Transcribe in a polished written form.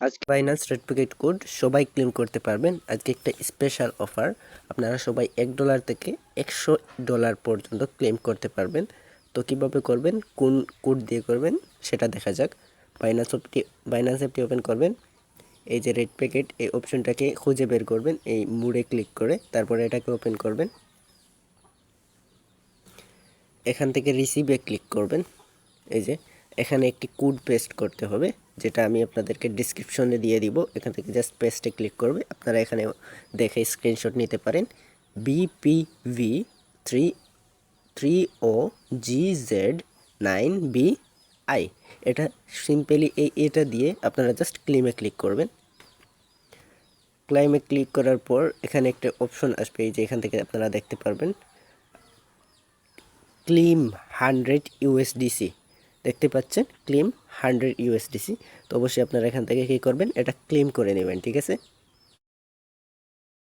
আজকে Binance রেটপিকেট code সবাই claim করতে পারবেন। আজকে একটা স্পেশাল অফার, আপনারা সবাই $1 থেকে $100 পর্যন্ত ক্লেম করতে পারবেন। তো কিভাবে করবেন, কোন কোড দিয়ে করবেন সেটা দেখা যাক। বাইন্যান্স অ্যাপটি ওপেন করবেন। এই যে রেড প্যাকেট, এই অপশনটাকে খুঁজে বের করবেন এই মুডে ক্লিক করে, তারপরে এটাকে ওপেন করবেন। এখান থেকে রিসিভে ক্লিক করবেন। এই যে এখানে একটি কোড পেস্ট করতে হবে, যেটা আমি আপনাদেরকে ডিসক্রিপশনে দিয়ে দিব। এখান থেকে জাস্ট পেস্টে ক্লিক করবে, আপনারা এখানে দেখে স্ক্রিনশট নিতে পারেন। BPV 3OGZ9BI, এটা সিম্পলি এটা দিয়ে আপনারা জাস্ট ক্লেমে ক্লিক করবেন। ক্লেমে ক্লিক করার পর এখানে একটা অপশন আসবে, এই যে এখান থেকে আপনারা দেখতে পারবেন ক্লেম 100 USDC, দেখতে পাচ্ছেন ক্লেম 100 USDC। তো অবশ্যই আপনারা এখান থেকে কী করবেন, এটা ক্লেম করে নেবেন, ঠিক আছে।